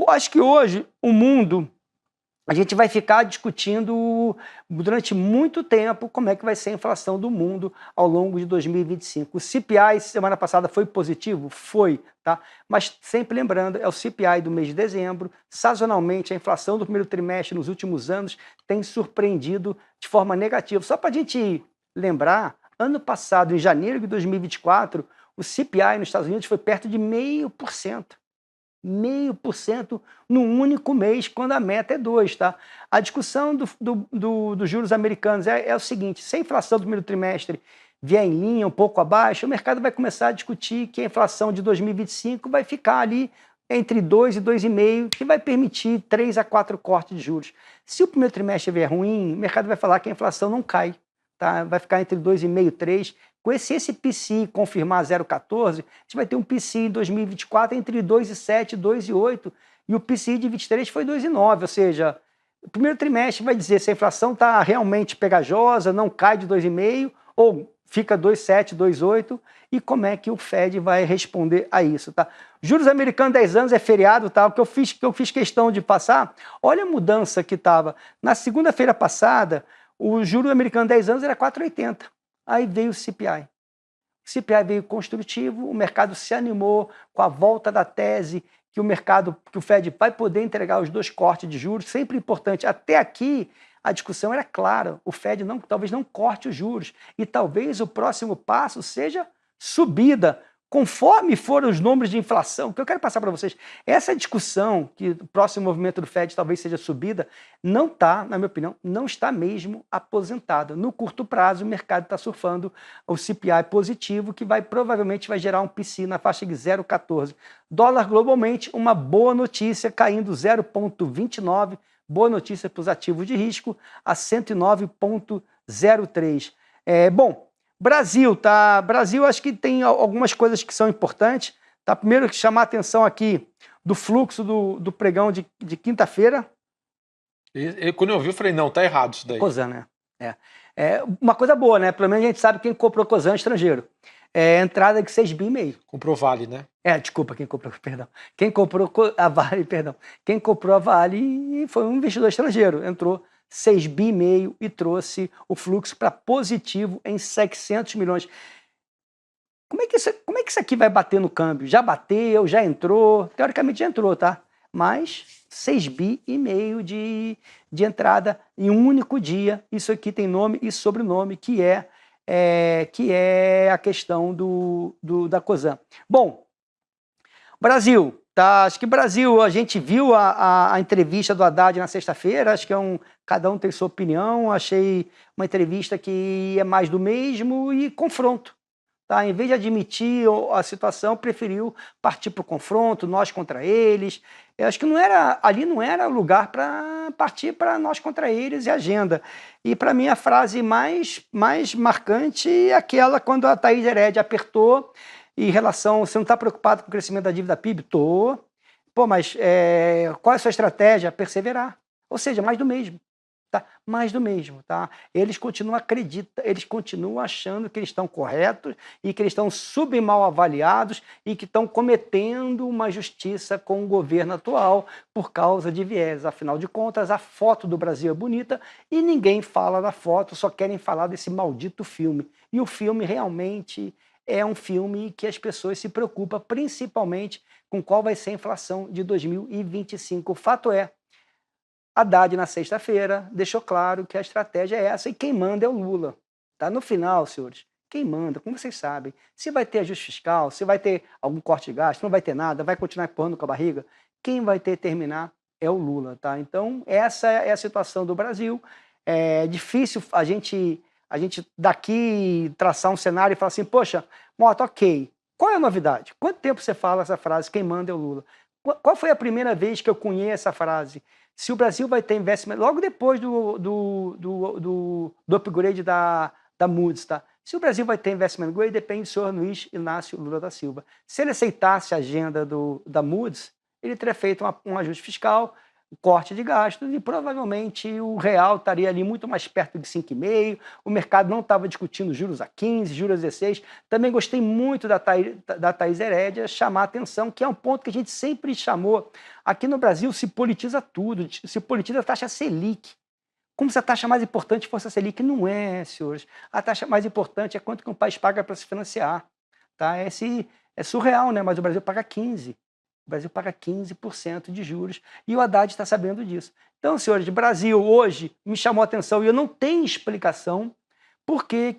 Acho que hoje o mundo, a gente vai ficar discutindo durante muito tempo como é que vai ser a inflação do mundo ao longo de 2025. O CPI semana passada foi positivo? Foi, tá? Mas sempre lembrando, é o CPI do mês de dezembro. Sazonalmente, a inflação do primeiro trimestre nos últimos anos tem surpreendido de forma negativa. Só para a gente lembrar, ano passado, em janeiro de 2024, o CPI nos Estados Unidos foi perto de 0,5%. 0,5% num único mês, quando a meta é 2%, tá? A discussão dos juros americanos é o seguinte: se a inflação do primeiro trimestre vier em linha, um pouco abaixo, o mercado vai começar a discutir que a inflação de 2025 vai ficar ali entre 2 e 2,5%, que vai permitir 3 a 4 cortes de juros. Se o primeiro trimestre vier ruim, o mercado vai falar que a inflação não cai, tá? Vai ficar entre 2,5% e 3%. Se esse PCI confirmar 0,14, a gente vai ter um PCI em 2024 entre 2,7 e 2,8, e o PCI de 23 foi 2,9, ou seja, o primeiro trimestre vai dizer se a inflação está realmente pegajosa, não cai de 2,5 ou fica 2,7, 2,8, e como é que o Fed vai responder a isso, tá? Juros americanos 10 anos é feriado, tá? O que eu fiz questão de passar, olha a mudança que estava. Na segunda-feira passada, o juro americano 10 anos era 4,80. Aí veio o CPI. O CPI veio construtivo, o mercado se animou com a volta da tese que o Fed vai poder entregar os 2 cortes de juros, sempre importante. Até aqui, a discussão era clara, o Fed talvez não corte os juros, e talvez o próximo passo seja subida, conforme forem os números de inflação. O que eu quero passar para vocês, essa discussão, que o próximo movimento do Fed talvez seja subida, não está, na minha opinião, não está mesmo aposentada. No curto prazo, o mercado está surfando o CPI positivo, que provavelmente vai gerar um PCI na faixa de 0,14. Dólar globalmente, uma boa notícia, caindo 0,29, boa notícia para os ativos de risco, a 109,03. Bom, Brasil, tá? Brasil, acho que tem algumas coisas que são importantes. Tá? Primeiro, chamar a atenção aqui do fluxo do pregão de quinta-feira. Quando eu vi, eu falei, não, tá errado isso daí. Cosan, né? É uma coisa boa, né? Pelo menos a gente sabe quem comprou Cosan estrangeiro. Entrada de 6,5 bi. Comprou Vale, né? Desculpa, quem comprou a Vale, perdão. Quem comprou a Vale foi um investidor estrangeiro. Entrou 6,5 bi e trouxe o fluxo para positivo em 700 milhões. Como é que isso aqui vai bater no câmbio? Já bateu, já entrou? Teoricamente já entrou, tá? Mas 6,5 bi de entrada em um único dia. Isso aqui tem nome e sobrenome, que é a questão da Cosan. Bom, Brasil, tá? Acho que Brasil, a gente viu a entrevista do Haddad na sexta-feira, acho que cada um tem sua opinião, achei uma entrevista que é mais do mesmo e confronto. Tá? Em vez de admitir a situação, preferiu partir para o confronto, nós contra eles. Eu acho que ali não era lugar para partir para nós contra eles e agenda. E para mim a frase mais marcante é aquela quando a Thaís Herédia apertou em relação, você não está preocupado com o crescimento da dívida PIB? Tô. Pô, mas qual é a sua estratégia? Perseverar. Ou seja, mais do mesmo. Tá? Mais do mesmo, tá? Eles continuam achando que eles estão corretos e que eles estão submal avaliados e que estão cometendo uma justiça com o governo atual por causa de viés. Afinal de contas, a foto do Brasil é bonita e ninguém fala da foto, só querem falar desse maldito filme. E o filme realmente é um filme que as pessoas se preocupam principalmente com qual vai ser a inflação de 2025. O fato é, Haddad, na sexta-feira, deixou claro que a estratégia é essa e quem manda é o Lula. Tá? No final, senhores, quem manda, como vocês sabem, se vai ter ajuste fiscal, se vai ter algum corte de gasto, não vai ter nada, vai continuar empurrando com a barriga, quem vai terminar é o Lula. Tá? Então, essa é a situação do Brasil. É difícil a gente daqui traçar um cenário e falar assim, poxa, Mota, ok, qual é a novidade? Quanto tempo você fala essa frase, quem manda é o Lula? Qual foi a primeira vez que eu cunhei essa frase? Se o Brasil vai ter investimento, logo depois do upgrade da Moody's, tá? Se o Brasil vai ter investment grade, depende do senhor Luiz Inácio Lula da Silva. Se ele aceitasse a agenda da Moody's, ele teria feito um ajuste fiscal, o corte de gastos e provavelmente o real estaria ali muito mais perto de 5,5. O mercado não estava discutindo juros a 15, juros a 16. Também gostei muito da Thaís Herédia chamar a atenção, que é um ponto que a gente sempre chamou. Aqui no Brasil se politiza tudo, se politiza a taxa Selic. Como se a taxa mais importante fosse a Selic. Não é, senhores. A taxa mais importante é quanto que um país paga para se financiar. Tá? É surreal, né? Mas o Brasil paga 15%. O Brasil paga 15% de juros e o Haddad está sabendo disso. Então, senhores, o Brasil hoje me chamou a atenção e eu não tenho explicação por que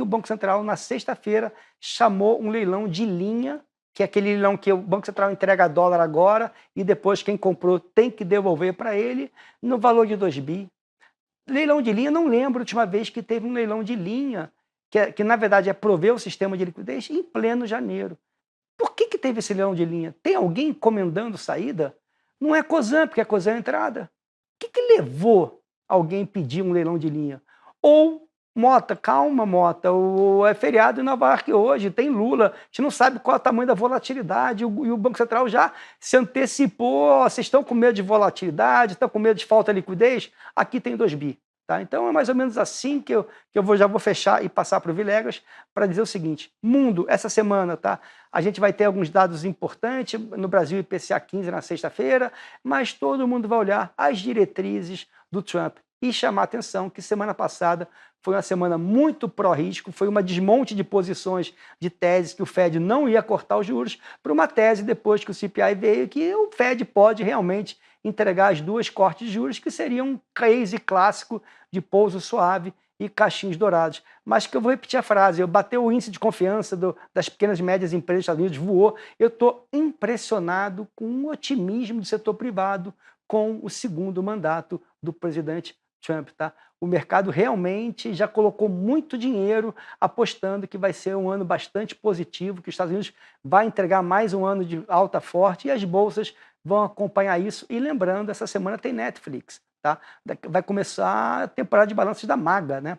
o Banco Central, na sexta-feira, chamou um leilão de linha, que é aquele leilão que o Banco Central entrega dólar agora e depois quem comprou tem que devolver para ele, no valor de 2 bi. Leilão de linha, não lembro a última vez que teve um leilão de linha, que na verdade é prover o sistema de liquidez, em pleno janeiro. Por que teve esse leilão de linha? Tem alguém encomendando saída? Não é Cosan, porque a Cosan é entrada. O que levou alguém a pedir um leilão de linha? Ou, Mota, calma, Mota, é feriado em Nova York hoje, tem Lula, a gente não sabe qual é o tamanho da volatilidade, e o Banco Central já se antecipou, vocês estão com medo de volatilidade, estão com medo de falta de liquidez? Aqui tem 2 bi. Tá? Então é mais ou menos assim que já vou fechar e passar para o Vilegas para dizer o seguinte: mundo, essa semana, tá? A gente vai ter alguns dados importantes, no Brasil IPCA 15 na sexta-feira, mas todo mundo vai olhar as diretrizes do Trump e chamar a atenção que semana passada foi uma semana muito pró-risco, foi uma desmonte de posições de teses que o Fed não ia cortar os juros, para uma tese depois que o CPI veio que o Fed pode realmente entregar as 2 cortes de juros, que seriam um case clássico de pouso suave e cachinhos dourados. Mas que eu vou repetir a frase, bateu o índice de confiança das pequenas e médias empresas dos Estados Unidos, voou. Eu estou impressionado com o otimismo do setor privado com o segundo mandato do presidente Trump. Tá? O mercado realmente já colocou muito dinheiro apostando que vai ser um ano bastante positivo, que os Estados Unidos vai entregar mais um ano de alta forte e as bolsas vão acompanhar isso. E lembrando, essa semana tem Netflix. Tá? Vai começar a temporada de balanços da Maga, né?